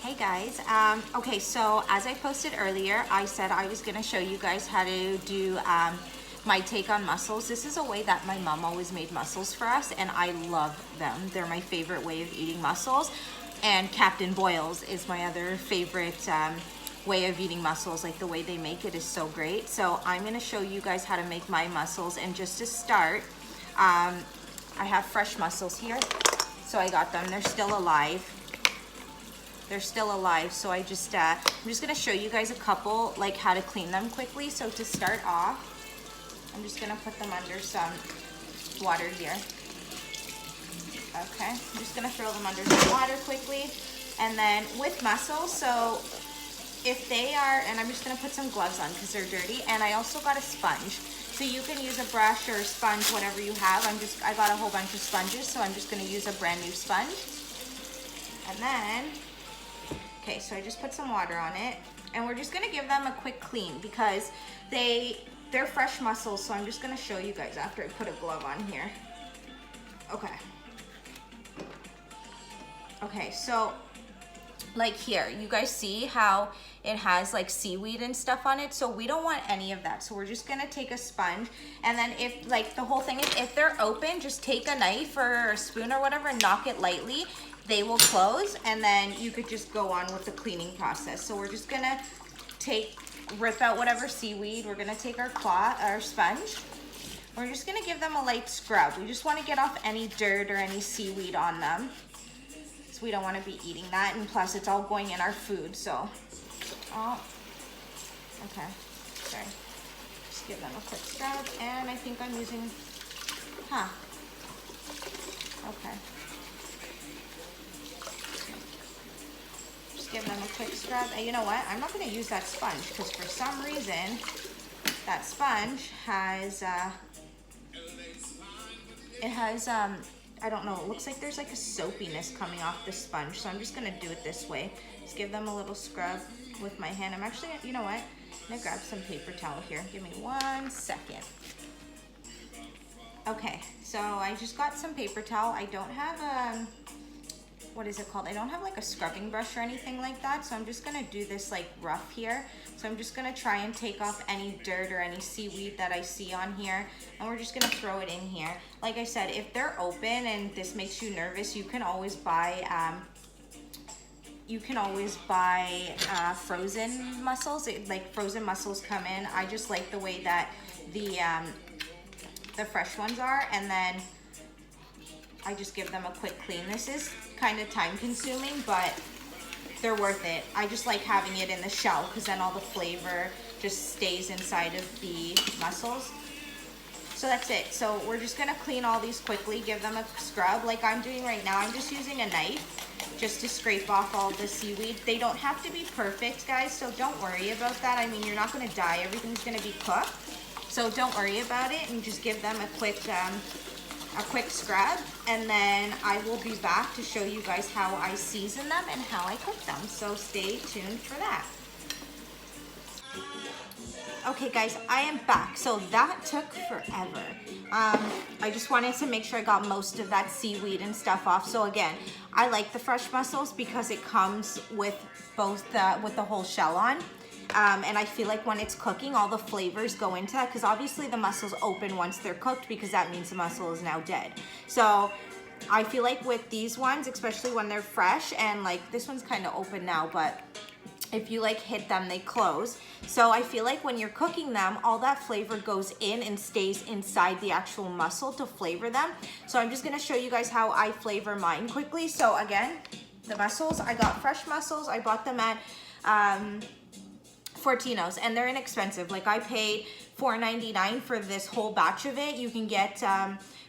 Hey guys, okay, so as I posted earlier, I said I was gonna show you guys how to do my take on mussels. This is a way that my mom always made mussels for us, and I love them. They're my favorite way of eating mussels, and Captain Boyle's is my other favorite way of eating mussels. Like the way they make it is so great. So I'm gonna show you guys how to make my mussels, and just to start, I have fresh mussels here. So I got them, they're still alive. They're still alive, so I'm just gonna show you guys a couple, like how to clean them quickly. So to start off, I'm just gonna put them under some water here. Okay, I'm just gonna throw them under some water quickly. And then with mussels, so if they are, and I'm just gonna put some gloves on because they're dirty, and I also got a sponge. So you can use a brush or a sponge, whatever you have. I got a whole bunch of sponges, so I'm just gonna use a brand new sponge. And then, okay, so I just put some water on it, and we're just gonna give them a quick clean because they're fresh mussels, so I'm just gonna show you guys after I put a glove on here. Okay. Okay, so like here, you guys see how it has like seaweed and stuff on it, so we don't want any of that. So we're just gonna take a sponge, and then if, like, the whole thing is, if they're open, just take a knife or a spoon or whatever and knock it lightly. They will close, and then you could just go on with the cleaning process. So we're just gonna rip out whatever seaweed. We're gonna take our sponge. We're just gonna give them a light scrub. We just wanna get off any dirt or any seaweed on them. So we don't wanna be eating that, and plus it's all going in our food, so. Oh, okay, sorry. Just give them a quick scrub, and I think I'm using, okay. Give them a quick scrub. And you know what? I'm not going to use that sponge because for some reason that sponge has I don't know, it looks like there's like a soapiness coming off the sponge, so I'm just going to do it this way. Just give them a little scrub with my hand. I'm actually, you know what, I'm going to grab some paper towel here. Give me 1 second. Okay, so I just got some paper towel. I don't have what is it called? I don't have like a scrubbing brush or anything like that, so I'm just gonna do this like rough here. So I'm just gonna try and take off any dirt or any seaweed that I see on here, and we're just gonna throw it in here. Like I said, if they're open and this makes you nervous, you can always buy frozen mussels. Like frozen mussels come in. I just like the way that the fresh ones are, and then I just give them a quick clean. This is kind of time consuming, but they're worth it. I just like having it in the shell because then all the flavor just stays inside of the mussels. So that's it. So we're just gonna clean all these quickly, give them a scrub like I'm doing right now. I'm just using a knife just to scrape off all the seaweed. They don't have to be perfect, guys, so don't worry about that. I mean, you're not gonna die. Everything's gonna be cooked. So don't worry about it, and just give them a quick scrub, and then I will be back to show you guys how I season them and how I cook them. So stay tuned for that. Okay guys, I am back. So that took forever. I just wanted to make sure I got most of that seaweed and stuff off. So again, I like the fresh mussels because it comes with with the whole shell on. And I feel like when it's cooking, all the flavors go into that, because obviously the mussels open once they're cooked because that means the mussel is now dead. So I feel like with these ones, especially when they're fresh, and like this one's kind of open now, but if you like hit them, they close. So I feel like when you're cooking them, all that flavor goes in and stays inside the actual mussel to flavor them. So I'm just gonna show you guys how I flavor mine quickly. So again, the mussels, I got fresh mussels. I bought them at Fortino's, and they're inexpensive. Like I paid $4.99 for this whole batch of it. You can get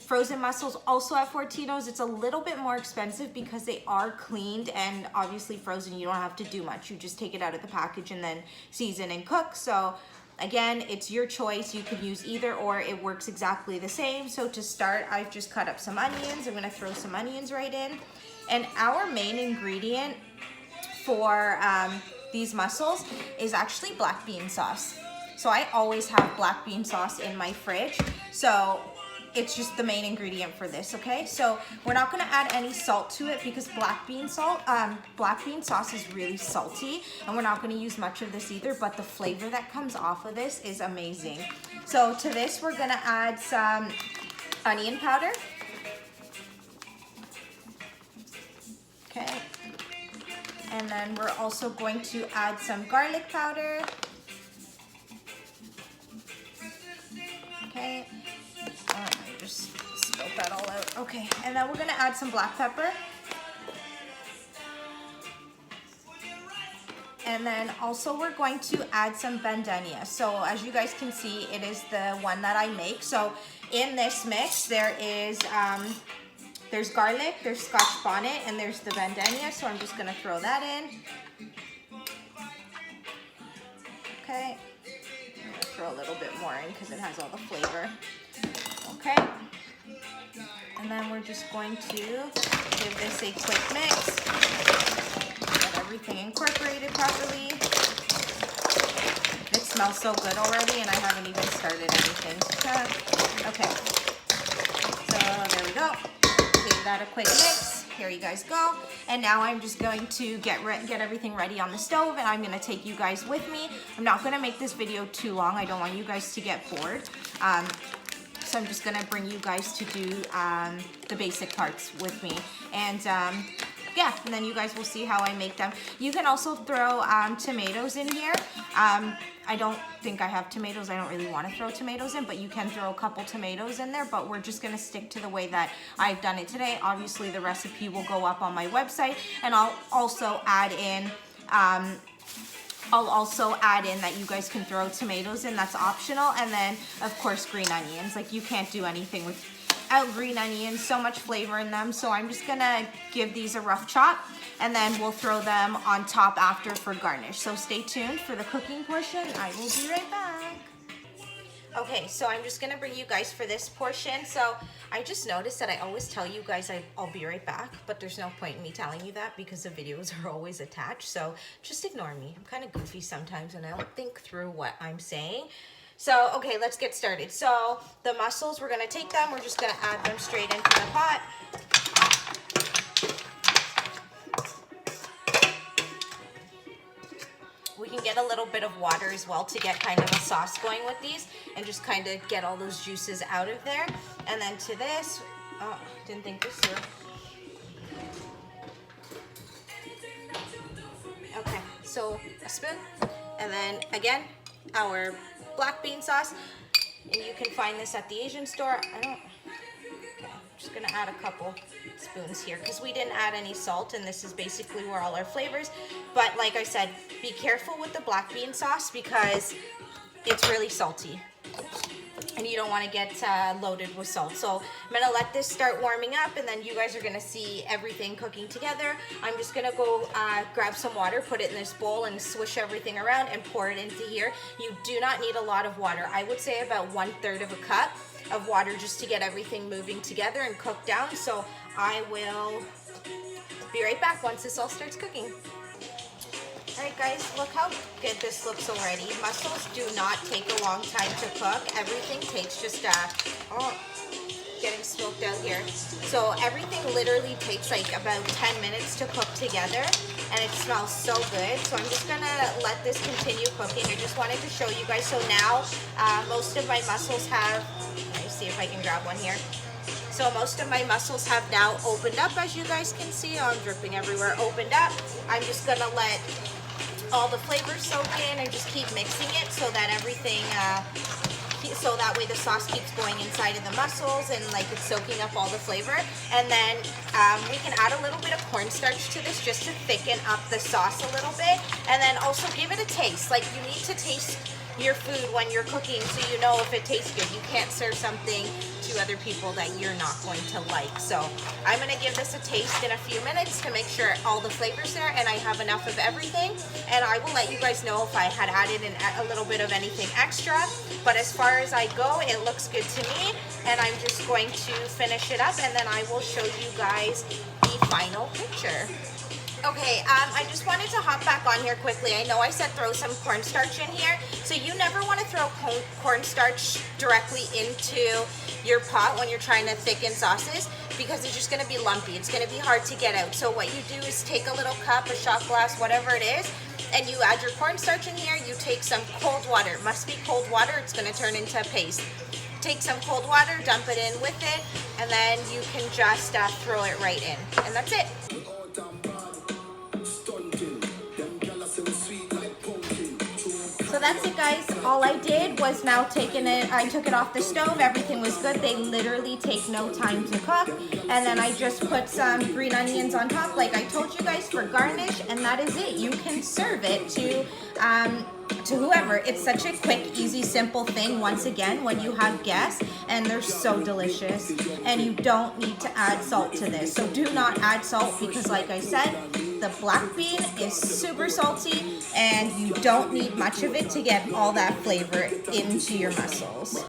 frozen mussels also at Fortino's. It's a little bit more expensive because they are cleaned, and obviously frozen, you don't have to do much. You just take it out of the package and then season and cook. So again, it's your choice. You could use either or. It works exactly the same. So to start, I've just cut up some onions. I'm gonna throw some onions right in. And our main ingredient for these mussels is actually black bean sauce. So I always have black bean sauce in my fridge. So it's just the main ingredient for this, okay? So we're not gonna add any salt to it because black bean sauce is really salty, and we're not gonna use much of this either, but the flavor that comes off of this is amazing. So to this, we're gonna add some onion powder. Okay. And then we're also going to add some garlic powder. Okay. I just spilled that all out. Okay, and then we're gonna add some black pepper. And then also we're going to add some bandania. So as you guys can see, it is the one that I make. So in this mix, there's garlic, there's scotch bonnet, and there's the bandania. So I'm just gonna throw that in. Okay, I'm gonna throw a little bit more in because it has all the flavor. Okay, and then we're just going to give this a quick mix. Get everything incorporated properly. It smells so good already, and I haven't even started anything. Okay, so there we go. Give that a quick mix. Here you guys go. And now I'm just going to get everything ready on the stove, and I'm gonna take you guys with me. I'm not gonna make this video too long. I don't want you guys to get bored. So I'm just gonna bring you guys to do the basic parts with me. And yeah, and then you guys will see how I make them. You can also throw tomatoes in here. I don't think I have tomatoes. I don't really want to throw tomatoes in, but you can throw a couple tomatoes in there, but we're just gonna stick to the way that I've done it today. Obviously the recipe will go up on my website, and I'll also add in that you guys can throw tomatoes in. That's optional. And then of course green onions. Like, you can't do anything without green onions. So much flavor in them. So I'm just gonna give these a rough chop, and then we'll throw them on top after for garnish. So stay tuned for the cooking portion. I will be right back. Okay, so I'm just gonna bring you guys for this portion. So I just noticed that I always tell you guys I'll be right back, but there's no point in me telling you that because the videos are always attached. So just ignore me. I'm kind of goofy sometimes and I don't think through what I'm saying. So, okay, let's get started. So the mussels, we're gonna take them. We're just gonna add them straight into the pot. We can get a little bit of water as well to get kind of a sauce going with these and just kind of get all those juices out of there. And then to this, oh, didn't think this through. Okay, so a spoon, and then again, our black bean sauce. And you can find this at the Asian store. Okay, I'm just gonna add a couple spoons here because we didn't add any salt, and this is basically where all our flavors. But like I said, be careful with the black bean sauce because it's really salty and you don't want to get loaded with salt. So I'm gonna let this start warming up, and then you guys are gonna see everything cooking together. I'm just gonna go grab some water, put it in this bowl, and swish everything around and pour it into here. You do not need a lot of water. I would say about 1/3 of a cup of water just to get everything moving together and cooked down. So I will be right back once this all starts cooking. Alright guys, look how good this looks already. Mussels do not take a long time to cook. Everything takes just getting smoked out here. So everything literally takes like about 10 minutes to cook together, and it smells so good. So I'm just gonna let this continue cooking. I just wanted to show you guys. So now most of my mussels have, let me see if I can grab one here. So most of my mussels have now opened up, as you guys can see. Oh, I'm dripping everywhere. Opened up. I'm just gonna let all the flavors soak in and just keep mixing it so that everything, so that way the sauce keeps going inside of the mussels and like it's soaking up all the flavor. And then we can add a little bit of cornstarch to this just to thicken up the sauce a little bit, and then also give it a taste. Like, you need to taste your food when you're cooking so you know if it tastes good. You can't serve something to other people that you're not going to like. So I'm gonna give this a taste in a few minutes to make sure all the flavors there and I have enough of everything, and I will let you guys know if I had added in a little bit of anything extra. But as far as I go, it looks good to me, and I'm just going to finish it up, and then I will show you guys the final picture. Okay, I just wanted to hop back on here quickly. I know I said throw some cornstarch in here, so you never want to throw cornstarch directly into your pot when you're trying to thicken sauces, because it's just going to be lumpy. It's going to be hard to get out. So what you do is take a little cup, a shot glass, whatever it is, and you add your cornstarch in here. You take some cold water. It must be cold water. It's going to turn into a paste. Take some cold water, dump it in with it, and then you can just throw it right in. And that's it. So that's it, guys. All I did was I took it off the stove. Everything was good. They literally take no time to cook. And then I just put some green onions on top, like I told you guys, for garnish. And that is it. You can serve it to whoever. It's such a quick, easy, simple thing, once again, when you have guests, and they're so delicious. And you don't need to add salt to this. So do not add salt, because like I said, the black bean is super salty, and you don't need much of it to get all that flavor into your mussels.